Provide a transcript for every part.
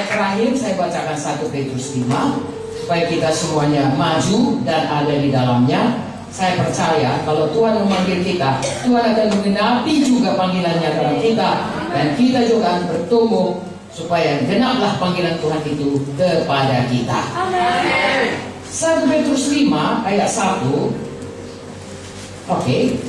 terakhir saya bacakan 1 Petrus 5 supaya kita semuanya maju dan ada di dalamnya. Saya percaya kalau Tuhan memanggil kita, Tuhan akan menggenapi juga panggilannya dalam kita, dan kita juga akan bertumbuh supaya genaplah panggilan Tuhan itu kepada kita. Amin. 1 Petrus 5 ayat 1. Oke.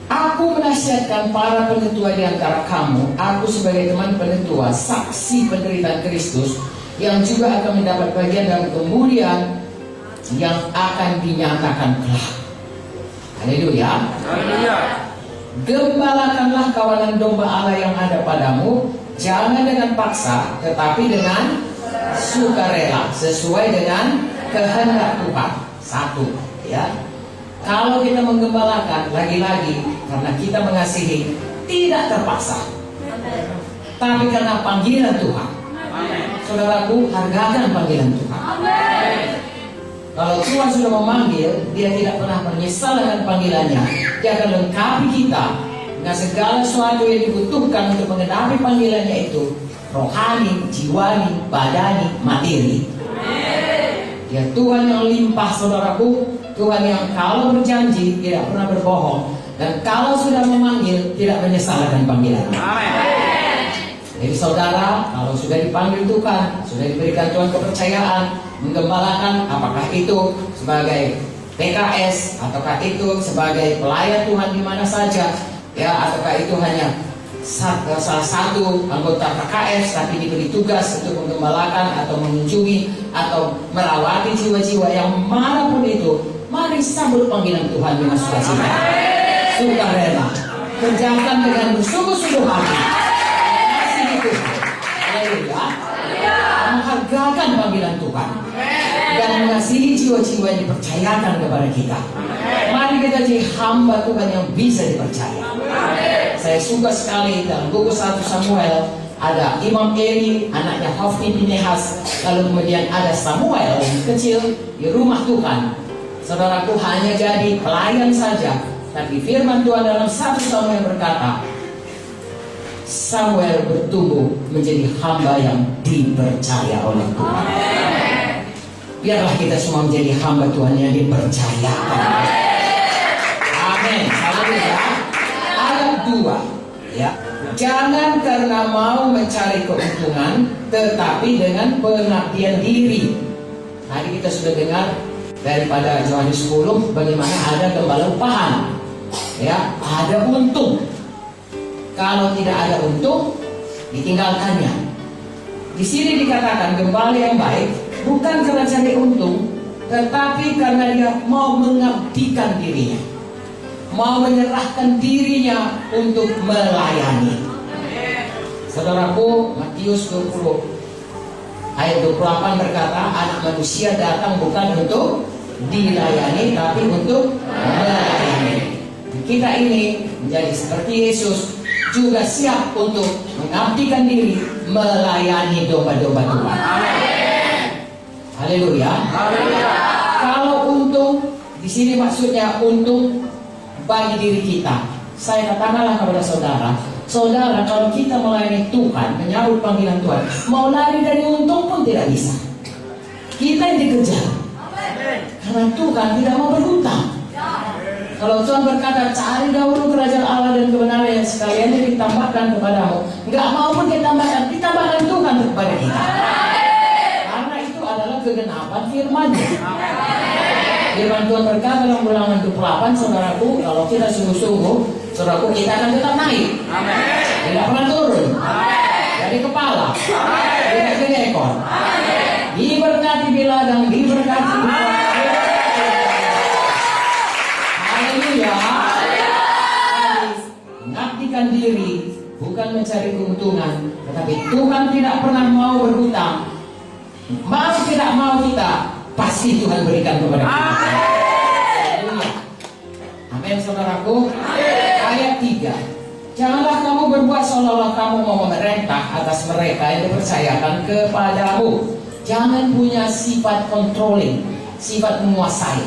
Aku menasihatkan para penetua di antara kamu, aku sebagai teman penetua, saksi penderitaan Kristus, yang juga akan mendapat bagian dalam kemuliaan yang akan dinyatakan kelak. Haleluya. Haleluya. Gembalakanlah kawanan domba Allah yang ada padamu, jangan dengan paksa, tetapi dengan sukarela, sesuai dengan kehendak Tuhan. 1, ya. Kalau kita menggembalakan, lagi-lagi karena kita mengasihi, tidak terpaksa, tapi karena panggilan Tuhan. Saudaraku, hargakan panggilan Tuhan. Kalau Tuhan sudah memanggil, Dia tidak pernah menyesal dengan panggilannya. Dia akan lengkapi kita dengan segala sesuatu yang dibutuhkan untuk menggenapi panggilannya itu, rohani, jiwani, badani, materi. Dia Tuhan yang limpah, saudaraku. Tuhan yang kalau berjanji tidak pernah berbohong, dan kalau sudah memanggil tidak menyesal dengan panggilannya. Jadi saudara, kalau sudah dipanggil Tuhan, sudah diberikan Tuhan kepercayaan menggembalakan, apakah itu sebagai PKS, ataukah itu sebagai pelayan Tuhan di mana saja, ya, ataukah itu hanya salah satu anggota PKS tapi diberi tugas untuk menggembalakan atau mengunjungi atau merawati jiwa-jiwa yang manapun itu, mari sambut panggilan Tuhan dengan sukacita, sukarela, kerjakan dengan bersungguh-sungguh hati. Menghargakan panggilan Tuhan dan mengasihi jiwa-jiwa yang dipercayakan kepada kita. Mari kita jadi hamba Tuhan yang bisa dipercaya. Saya suka sekali dalam buku 1 Samuel ada Imam Eli, anaknya Hofni Pinehas, lalu kemudian ada Samuel yang kecil di rumah Tuhan. Saudaraku, hanya jadi pelayan saja, tapi firman Tuhan dalam 1 Samuel berkata, Samuel bertumbuh menjadi hamba yang dipercaya oleh Tuhan. Biarlah kita semua menjadi hamba Tuhan yang dipercayakan. Amin. Haleluya. Ayat 2, ya. Jangan karena mau mencari keuntungan, tetapi dengan pengabdian diri. Tadi kita sudah dengar daripada Yohanes 10 bagaimana ada gembala upahan, ya, ada untung. Kalau tidak ada untung, ditinggalkannya. Di sini dikatakan gembala yang baik bukan karena cari untung, tetapi karena dia mau mengabdikan dirinya, mau menyerahkan dirinya untuk melayani. Saudaraku, Matius 20 ayat 28 berkata, anak manusia datang bukan untuk dilayani, tapi untuk melayani. Kita ini menjadi seperti Yesus, juga siap untuk mengabdikan diri, melayani domba-domba Tuhan. Haleluya. Kalau untung, di sini maksudnya untung bagi diri kita. Saya katakanlah kepada saudara, saudara, kalau kita melayani Tuhan, menyambut panggilan Tuhan, mau lari dari untung pun tidak bisa. Kita yang dikejar, karena Tuhan tidak mau berhutang. Kalau Tuhan berkata, cari dahulu kerajaan Allah dan kebenaran yang sekalian ditambahkan kepadamu, nggak mau pun ditambahkan Tuhan kepada kita. Karena itu adalah kegenapan firman-Nya. Firman Tuhan berkata dalam Ulangan 28, saudaraku, kalau kita sungguh-sungguh, saudaraku, kita akan tetap naik. Tidak pernah turun. Dari kepala, tidak jadi ekor. Diberkati di ladang, diberkati di bawah. Mengabdikan diri bukan mencari keuntungan, tetapi Tuhan tidak pernah mau berhutang. Mau tidak mau kita, pasti Tuhan berikan kepada kita. Amin, saudaraku. Ayat 3, janganlah kamu berbuat seolah-olah kamu mau memerintah atas mereka yang dipercayakan kepadamu. Jangan punya sifat controlling, sifat menguasai.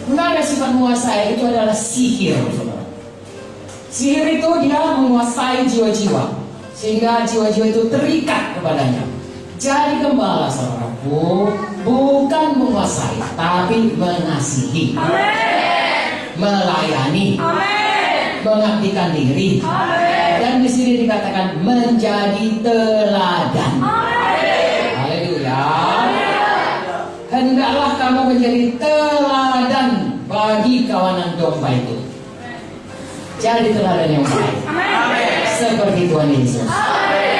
Benar, sifat menguasai itu adalah sihir, saudara. Sihir itu dia menguasai jiwa-jiwa, sehingga jiwa-jiwa itu terikat kepadanya. Jadi gembala, saudaraku, bukan menguasai, tapi mengasihi, melayani, mengabdikan diri. Dan di sini dikatakan menjadi teladan. Haleluya. Hendaklah kamu menjadi teladan bagi kawanan domba itu. Jadi teladan yang baik. Seperti Tuhan Yesus.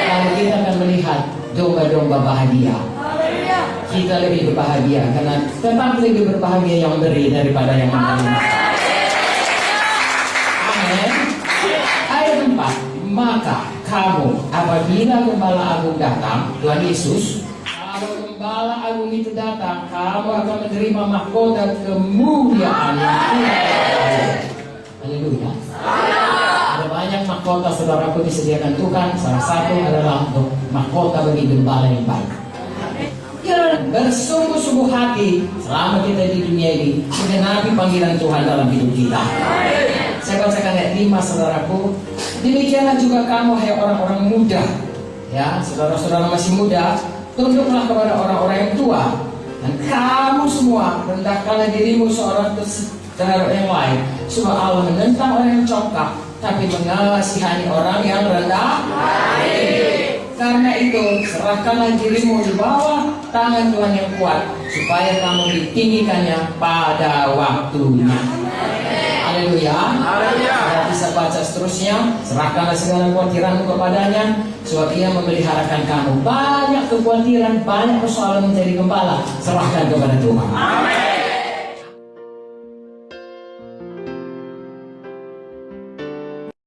Kalau kita akan melihat domba-domba bahagia, kita lebih berbahagia karena tetap lebih berbahagia yang memberi daripada yang menerima. Amin. Ayat 4. Maka kamu apabila Gembala Agung datang, Tuhan Yesus, kalau Gembala Agung itu datang, kamu akan menerima mahkota kemuliaan yang tidak. Haleluya. Ada banyak mahkota saudaraku disediakan Tuhan. Salah satu adalah untuk mahkota bagi gembala yang baik. Ya, bersungguh-sungguh hati selama kita di dunia ini menggenapi panggilan Tuhan dalam hidup kita. Saya bacakan ayat 5, saudaraku. Demikianlah juga kamu, hai orang-orang muda. Ya, saudara-saudara masih muda, tunduklah kepada orang-orang yang tua. Dan kamu semua rendahkanlah dirimu seorang terhadap yang lain, sebab Allah menentang orang yang congkak, tapi mengasihani orang yang rendah hati. Karena itu, serahkanlah dirimu di bawah tangan Tuhan yang kuat, supaya kamu ditinggikannya pada waktunya. Haleluya. Kita bisa baca seterusnya. Serahkanlah segala kekhawatiranmu kepadanya, sebab ia memeliharakan kamu. Banyak kekhawatiran, banyak persoalan menjadi gembala, serahkan kepada Tuhan.